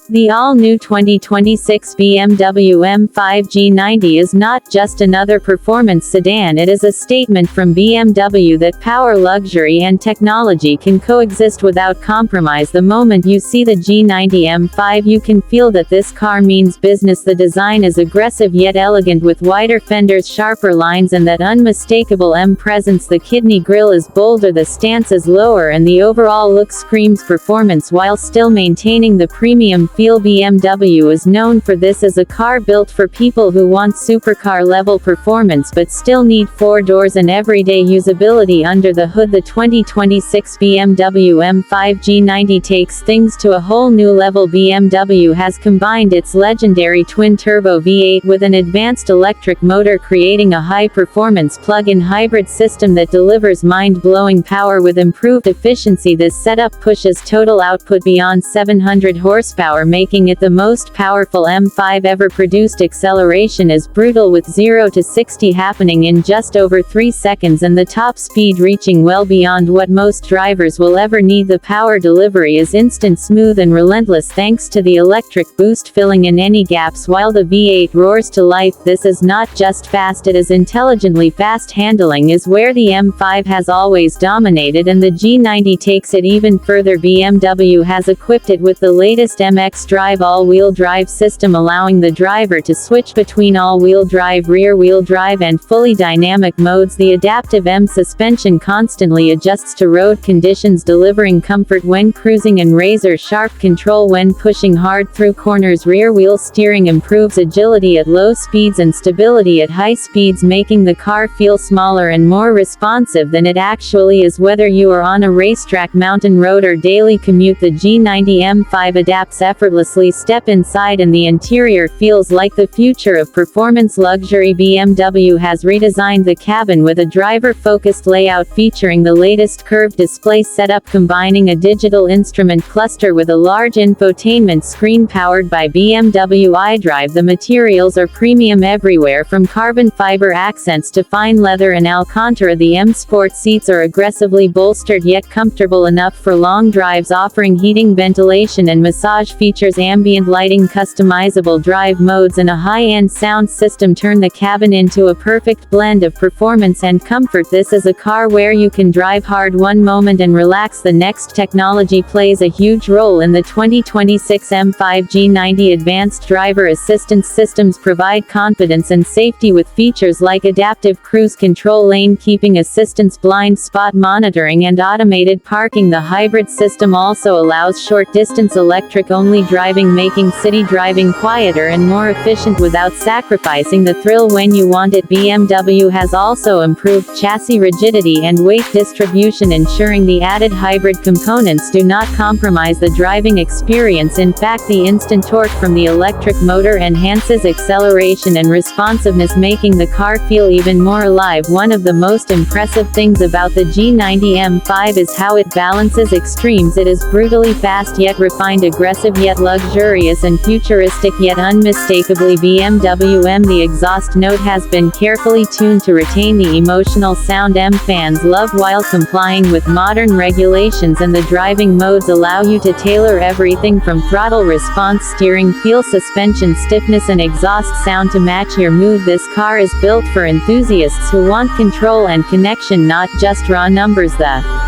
The all-new 2026 BMW M5 G90 is not just another performance sedan, it is a statement from BMW that power, luxury and technology can coexist without compromise. The moment you see the G90 M5 you can feel that this car means business. The design is aggressive yet elegant with wider fenders, sharper lines and that unmistakable M presence. The kidney grille is bolder, the stance is lower and the overall look screams performance while still maintaining the premium feel. BMW is known for this as a car built for people who want supercar-level performance but still need 4 doors and everyday usability under the hood. The 2026 BMW M5 G90 takes things to a whole new level. BMW has combined its legendary twin-turbo V8 with an advanced electric motor, creating a high-performance plug-in hybrid system that delivers mind-blowing power with improved efficiency. This setup pushes total output beyond 700 horsepower, making it the most powerful M5 ever produced. Acceleration is brutal with 0 to 60 happening in just over 3 seconds and the top speed reaching well beyond what most drivers will ever need. The power delivery is instant, smooth and relentless thanks to the electric boost, filling in any gaps while the V8 roars to life. This is not just fast, it is intelligently fast. Handling is where the M5 has always dominated and the G90 takes it even further. BMW has equipped it with the latest MX Drive all-wheel drive system, allowing the driver to switch between all-wheel drive, rear-wheel drive and fully dynamic modes. The adaptive M suspension constantly adjusts to road conditions, delivering comfort when cruising and razor-sharp control when pushing hard through corners. Rear-wheel steering improves agility at low speeds and stability at high speeds, making the car feel smaller and more responsive than it actually is. Whether you are on a racetrack, mountain road or daily commute, the G90 M5 adapts effortlessly. Step inside and the interior feels like the future of performance luxury. BMW has redesigned the cabin with a driver-focused layout featuring the latest curved display setup, combining a digital instrument cluster with a large infotainment screen powered by BMW iDrive. The materials are premium everywhere from carbon fiber accents to fine leather and Alcantara. The M Sport seats are aggressively bolstered yet comfortable enough for long drives, offering heating, ventilation and massage features. Ambient lighting, customizable drive modes and a high-end sound system turn the cabin into a perfect blend of performance and comfort. This is a car where you can drive hard one moment and relax the next. Technology plays a huge role in the 2026 M5 G90. Advanced driver assistance systems provide confidence and safety with features like adaptive cruise control, lane keeping assistance, blind spot monitoring and automated parking. The hybrid system also allows short-distance electric-only driving, making city driving quieter and more efficient without sacrificing the thrill when you want it. BMW has also improved chassis rigidity and weight distribution, ensuring the added hybrid components do not compromise the driving experience. In fact, the instant torque from the electric motor enhances acceleration and responsiveness, making the car feel even more alive. One of the most impressive things about the G90 M5 is how it balances extremes. It is brutally fast yet refined, aggressive yet luxurious and futuristic yet unmistakably BMW M. The exhaust note has been carefully tuned to retain the emotional sound M fans love while complying with modern regulations, and the driving modes allow you to tailor everything from throttle response, steering feel, suspension stiffness and exhaust sound to match your mood. This car is built for enthusiasts who want control and connection, not just raw numbers. The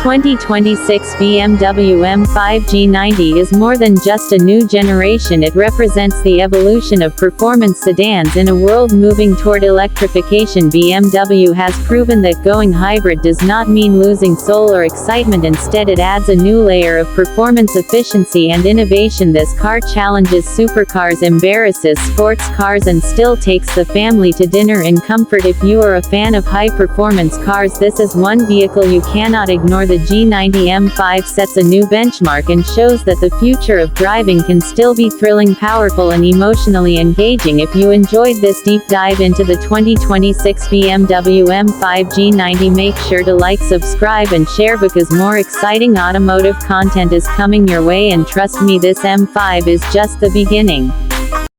2026 BMW M5 G90 is more than just a new generation. It represents the evolution of performance sedans in a world moving toward electrification. BMW has proven that going hybrid does not mean losing soul or excitement. Instead, it adds a new layer of performance, efficiency and innovation. This car challenges supercars, embarrasses sports cars and still takes the family to dinner in comfort. If you are a fan of high-performance cars, this is one vehicle you cannot ignore. The G90 M5 sets a new benchmark and shows that the future of driving can still be thrilling, powerful and emotionally engaging. If you enjoyed this deep dive into the 2026 BMW M5 G90, make sure to like, subscribe and share, because more exciting automotive content is coming your way, and trust me, this M5 is just the beginning.